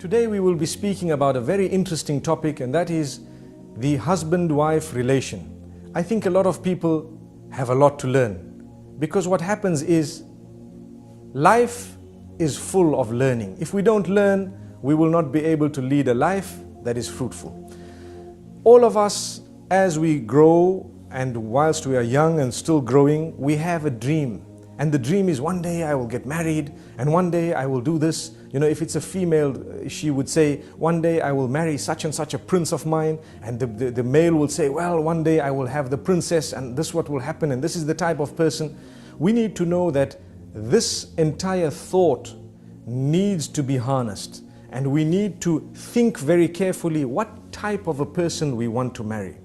Today we will be speaking about a very interesting topic, and that is the husband-wife relation. I think a lot of people have a lot to learn, because what happens is life is full of learning. If we don't learn, we will not be able to lead a life that is fruitful. All of us, as we grow and whilst we are young and still growing, we have a dream. And the dream is, one day I will get married, and one day I will do this. You know, if it's a female, she would say, one day I will marry such and such a prince of mine. And the male will say, well, one day I will have the princess, and this what will happen, and this is the type of person. We need to know that this entire thought needs to be harnessed. And we need to think very carefully what type of a person we want to marry.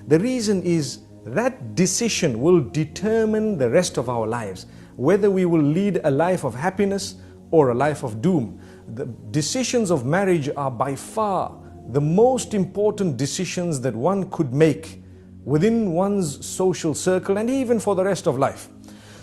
The reason is that decision will determine the rest of our lives, whether we will lead a life of happiness or a life of doom. The decisions of marriage are by far the most important decisions that one could make within one's social circle and even for the rest of life.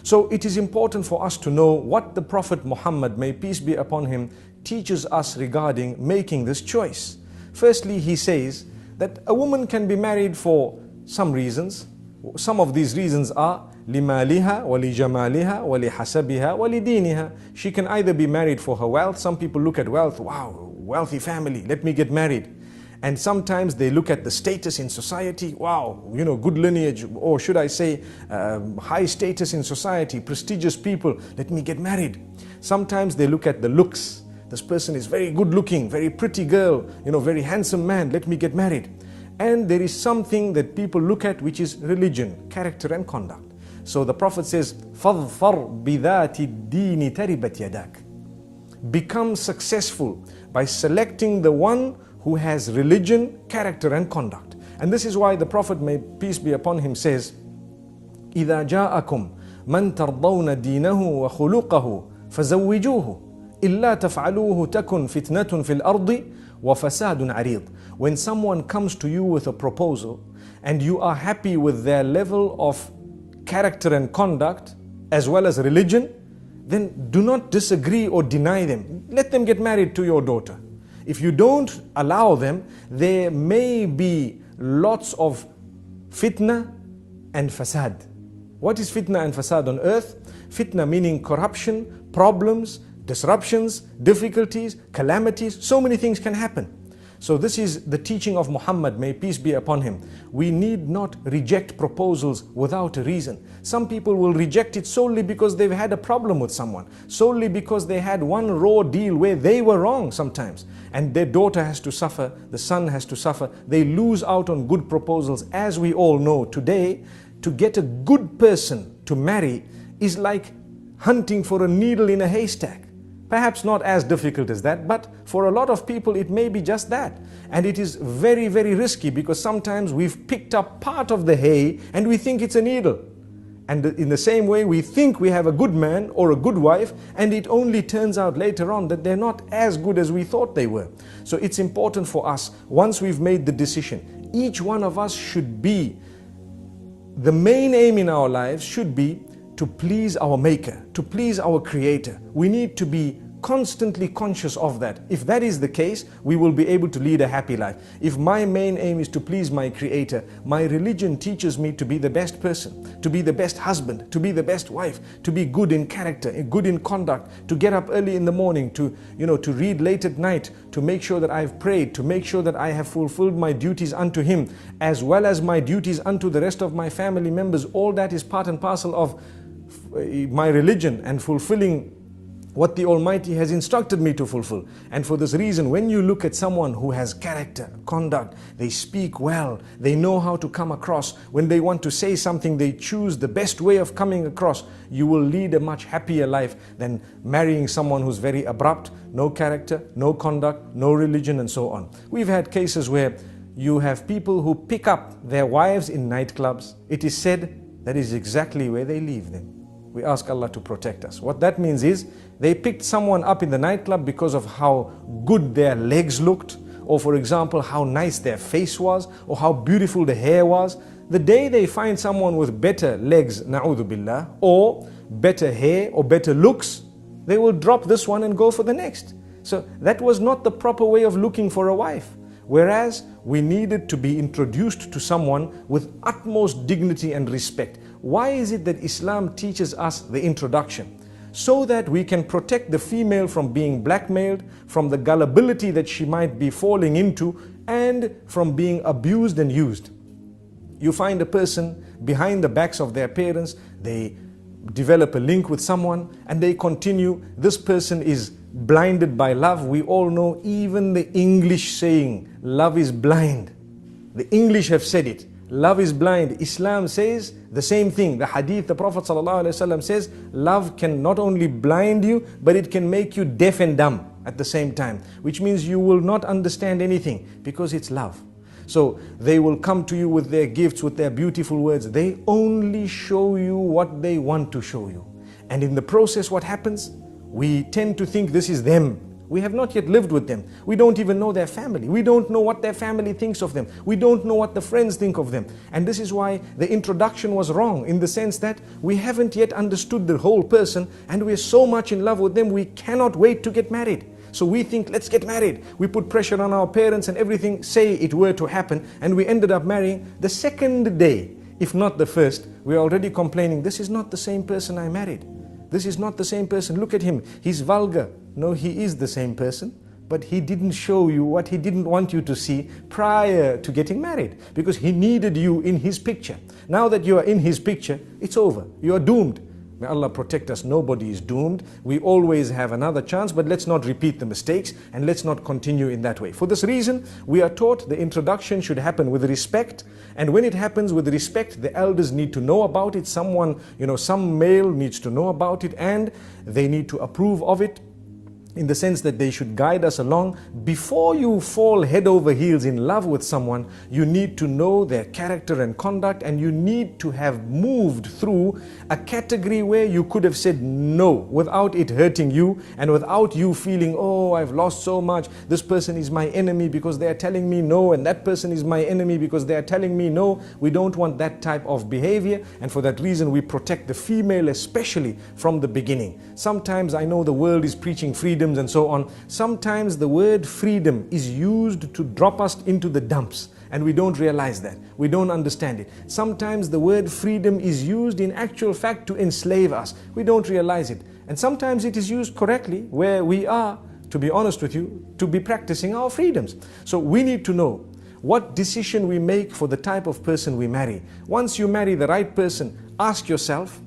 So it is important for us to know what the Prophet Muhammad, may peace be upon him, teaches us regarding making this choice. Firstly, he says that a woman can be married for some reasons. Some of these reasons are لِمَالِهَا وَلِجَمَالِهَا وَلِحَسَبِهَا وَلِدِينِهَا. She can either be married for her wealth. Some people look at wealth, wow, wealthy family, let me get married. And sometimes they look at the status in society, wow, you know, good lineage, or should I say high status in society, prestigious people, let me get married. Sometimes they look at the looks. This person is very good looking, very pretty girl, you know, very handsome man, let me get married. And there is something that people look at, which is religion, character and conduct. So the Prophet says, فَظْفَرْ بِذَاتِ الدِّينِ تَرِبَتْ يَدَاكَ. Become successful by selecting the one who has religion, character and conduct. And this is why the Prophet, may peace be upon him, says, إِذَا جَاءَكُمْ مَنْ تَرْضَوْنَ دِينَهُ وَخُلُقَهُ فَزَوِّجُوهُ إِلَّا تَفْعَلُوهُ تَكُنْ فِتْنَةٌ فِي الْأَرْضِ وَفَسَادٌ عَرِيضٌ. When someone comes to you with a proposal and you are happy with their level of character and conduct as well as religion, then do not disagree or deny them. Let them get married to your daughter. If you don't allow them, there may be lots of fitna and fasad. What is fitna and fasad on earth? Fitna meaning corruption, problems, disruptions, difficulties, calamities, so many things can happen. So this is the teaching of Muhammad, may peace be upon him. We need not reject proposals without a reason. Some people will reject it solely because they've had a problem with someone, solely because they had one raw deal where they were wrong sometimes, and their daughter has to suffer, the son has to suffer. They lose out on good proposals. As we all know today, to get a good person to marry is like hunting for a needle in a haystack. Perhaps not as difficult as that, but for a lot of people it may be just that. And it is very, very risky, because sometimes we've picked up part of the hay and we think it's a needle. And in the same way, we think we have a good man or a good wife, and it only turns out later on that they're not as good as we thought they were. So it's important for us, once we've made the decision, each one of us should be, the main aim in our lives should be to please our Maker, to please our Creator. We need to be constantly conscious of that. If that is the case, we will be able to lead a happy life. If my main aim is to please my Creator, my religion teaches me to be the best person, to be the best husband, to be the best wife, to be good in character, good in conduct, to get up early in the morning, to read late at night, to make sure that I've prayed, to make sure that I have fulfilled my duties unto Him, as well as my duties unto the rest of my family members. All that is part and parcel of my religion and fulfilling what the Almighty has instructed me to fulfill. And for this reason, when you look at someone who has character, conduct, they speak well, they know how to come across, when they want to say something, they choose the best way of coming across, you will lead a much happier life than marrying someone who's very abrupt, no character, no conduct, no religion, and so on. We've had cases where you have people who pick up their wives in nightclubs. It is said that is exactly where they leave them. We ask Allah to protect us. What that means is, they picked someone up in the nightclub because of how good their legs looked, or for example, how nice their face was, or how beautiful the hair was. The day they find someone with better legs, na'udhu billah, or better hair, or better looks, they will drop this one and go for the next. So that was not the proper way of looking for a wife. Whereas we needed to be introduced to someone with utmost dignity and respect. Why is it that Islam teaches us the introduction? So that we can protect the female from being blackmailed, from the gullibility that she might be falling into, and from being abused and used. You find a person behind the backs of their parents, they develop a link with someone and they continue. This person is blinded by love. We all know even the English saying, love is blind. The English have said it. Love is blind. Islam says the same thing. The hadith, the Prophet ﷺ says, love can not only blind you, but it can make you deaf and dumb at the same time. Which means you will not understand anything because it's love. So they will come to you with their gifts, with their beautiful words. They only show you what they want to show you. And in the process, what happens? We tend to think this is them. We have not yet lived with them. We don't even know their family. We don't know what their family thinks of them. We don't know what the friends think of them. And this is why the introduction was wrong, in the sense that we haven't yet understood the whole person and we're so much in love with them, we cannot wait to get married. So we think, let's get married. We put pressure on our parents and everything, say it were to happen, and we ended up marrying. The second day, if not the first, we're already complaining, this is not the same person I married. This is not the same person. Look at him. He's vulgar. No, he is the same person, but he didn't show you what he didn't want you to see prior to getting married, because he needed you in his picture. Now that you are in his picture, it's over. You are doomed. May Allah protect us. Nobody is doomed. We always have another chance, but let's not repeat the mistakes and let's not continue in that way. For this reason, we are taught the introduction should happen with respect. And when it happens with respect, the elders need to know about it. Someone, some male needs to know about it and they need to approve of it, in the sense that they should guide us along. Before you fall head over heels in love with someone, you need to know their character and conduct, and you need to have moved through a category where you could have said no without it hurting you and without you feeling, oh, I've lost so much. This person is my enemy because they are telling me no, and that person is my enemy because they are telling me no. We don't want that type of behavior, and for that reason we protect the female especially from the beginning. Sometimes I know the world is preaching freedom and so on. Sometimes the word freedom is used to drop us into the dumps and we don't realize that. We don't understand it. Sometimes the word freedom is used in actual fact to enslave us. We don't realize it. And sometimes it is used correctly where we are, to be honest with you, to be practicing our freedoms. So we need to know what decision we make for the type of person we marry. Once you marry the right person, ask yourself,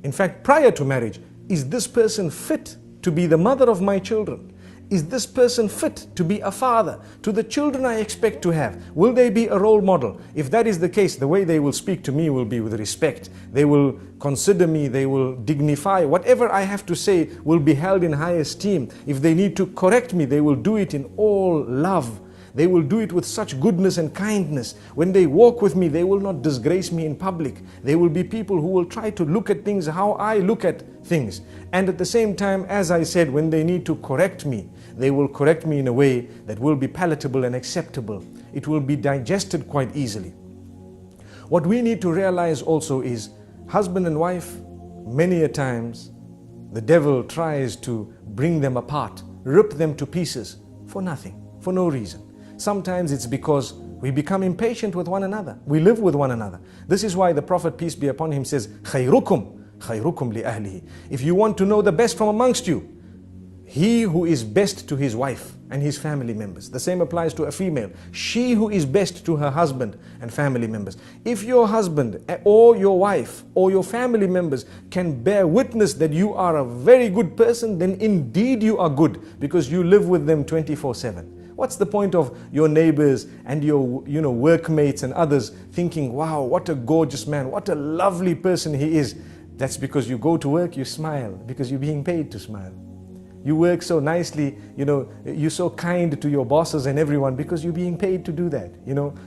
in fact prior to marriage, is this person fit to be the mother of my children? Is this person fit to be a father to the children I expect to have? Will they be a role model? If that is the case, the way they will speak to me will be with respect. They will consider me, they will dignify. Whatever I have to say will be held in high esteem. If they need to correct me, they will do it in all love. They will do it with such goodness and kindness. When they walk with me, they will not disgrace me in public. They will be people who will try to look at things how I look at things. And at the same time, as I said, when they need to correct me, they will correct me in a way that will be palatable and acceptable. It will be digested quite easily. What we need to realize also is, husband and wife, many a times, the devil tries to bring them apart, rip them to pieces for nothing, for no reason. Sometimes it's because we become impatient with one another. We live with one another. This is why the Prophet, peace be upon him, says, خَيْرُكُمْ li ahlihi. If you want to know the best from amongst you, he who is best to his wife and his family members. The same applies to a female. She who is best to her husband and family members. If your husband or your wife or your family members can bear witness that you are a very good person, then indeed you are good, because you live with them 24/7. What's the point of your neighbors and your workmates and others thinking, wow, what a gorgeous man, what a lovely person he is? That's because you go to work, you smile, because you're being paid to smile. You work so nicely, you're so kind to your bosses and everyone because you're being paid to do that.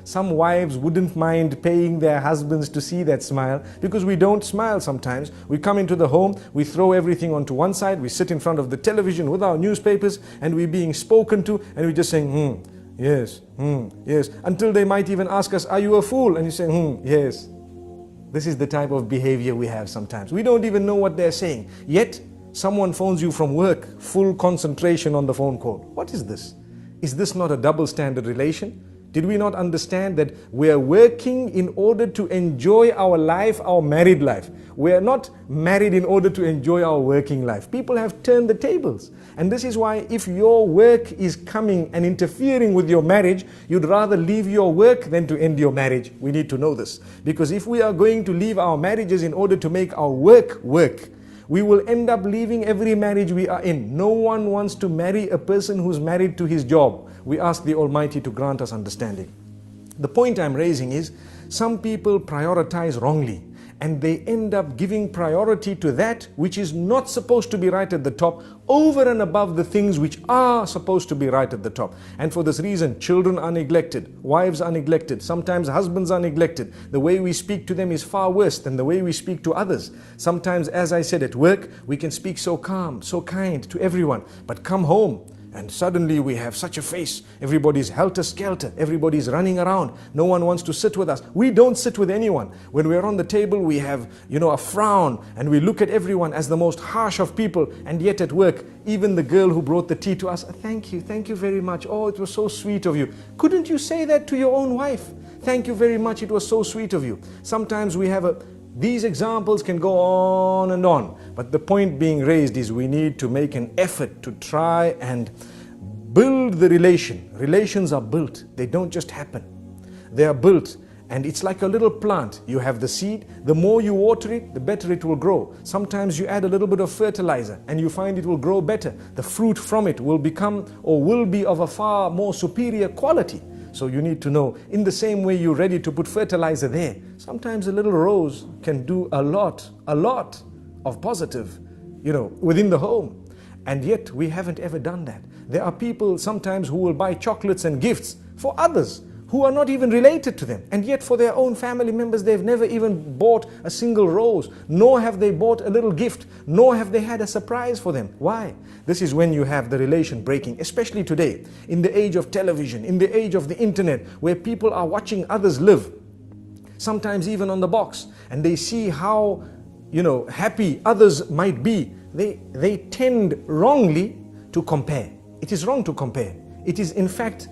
Some wives wouldn't mind paying their husbands to see that smile, because we don't smile sometimes. We come into the home, we throw everything onto one side, we sit in front of the television with our newspapers and we're being spoken to and we're just saying, yes, yes, until they might even ask us, are you a fool? And you say, yes. This is the type of behavior we have sometimes. We don't even know what they're saying. Yet, Someone phones you from work, full concentration on the phone call. What is this? Is this not a double standard relation? Did we not understand that we are working in order to enjoy our life, our married life? We are not married in order to enjoy our working life. People have turned the tables. And this is why if your work is coming and interfering with your marriage, you'd rather leave your work than to end your marriage. We need to know this. Because if we are going to leave our marriages in order to make our work work, we will end up leaving every marriage we are in. No one wants to marry a person who's married to his job. We ask the Almighty to grant us understanding. The point I'm raising is, some people prioritize wrongly, and they end up giving priority to that which is not supposed to be right at the top, over and above the things which are supposed to be right at the top. And for this reason, children are neglected, wives are neglected, sometimes husbands are neglected. The way we speak to them is far worse than the way we speak to others. Sometimes, as I said, at work, we can speak so calm, so kind to everyone, but come home, and suddenly we have such a face. Everybody's helter-skelter. Everybody's running around. No one wants to sit with us. We don't sit with anyone. When we're on the table, we have, a frown, and we look at everyone as the most harsh of people. And yet at work, even the girl who brought the tea to us, thank you very much. Oh, it was so sweet of you. Couldn't you say that to your own wife? Thank you very much. It was so sweet of you. Sometimes we have these examples can go on and on, but the point being raised is we need to make an effort to try and build the relation. Relations are built. They don't just happen. They are built, and it's like a little plant. You have the seed. The more you water it, the better it will grow. Sometimes you add a little bit of fertilizer and you find it will grow better. The fruit from it will become or will be of a far more superior quality. So you need to know, in the same way you're ready to put fertilizer there, sometimes a little rose can do a lot of positive, within the home. And yet we haven't ever done that. There are people sometimes who will buy chocolates and gifts for others who are not even related to them. And yet for their own family members, they've never even bought a single rose, nor have they bought a little gift, nor have they had a surprise for them. Why? This is when you have the relation breaking, especially today, in the age of television, in the age of the internet, where people are watching others live, sometimes even on the box, and they see how, happy others might be. They tend wrongly to compare. It is wrong to compare. It is in fact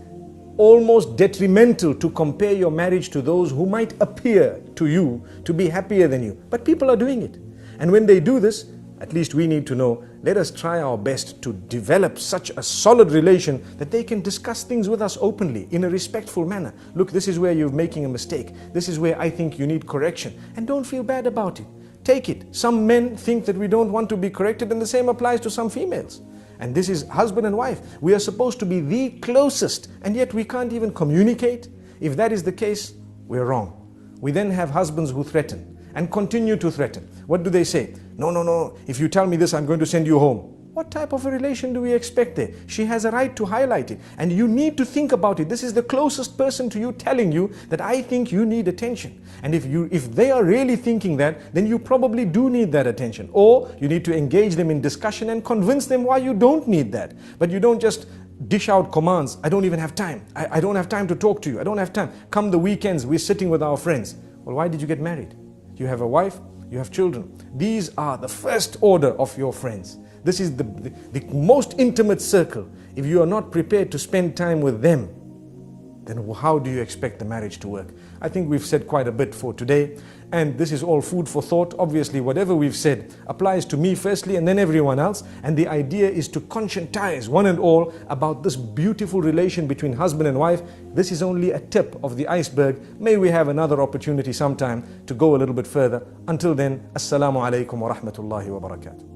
almost detrimental to compare your marriage to those who might appear to you to be happier than you. But people are doing it. And when they do this, at least we need to know, let us try our best to develop such a solid relation that they can discuss things with us openly, in a respectful manner. Look, this is where you're making a mistake. This is where I think you need correction. And don't feel bad about it. Take it. Some men think that we don't want to be corrected, and the same applies to some females. And this is husband and wife. We are supposed to be the closest, and yet we can't even communicate. If that is the case, we're wrong. We then have husbands who threaten and continue to threaten. What do they say? No, if you tell me this, I'm going to send you home. What type of a relation do we expect there? She has a right to highlight it, and you need to think about it. This is the closest person to you telling you that I think you need attention. And if they are really thinking that, then you probably do need that attention. Or you need to engage them in discussion and convince them why you don't need that. But you don't just dish out commands. I don't even have time. I don't have time to talk to you. I don't have time. Come the weekends, we're sitting with our friends. Well, why did you get married? You have a wife, you have children. These are the first order of your friends. This is the most intimate circle. If you are not prepared to spend time with them, then how do you expect the marriage to work? I think we've said quite a bit for today, and this is all food for thought. Obviously, whatever we've said applies to me firstly and then everyone else. And the idea is to conscientize one and all about this beautiful relation between husband and wife. This is only a tip of the iceberg. May we have another opportunity sometime to go a little bit further. Until then, Assalamu alaikum wa rahmatullahi wa barakatuh.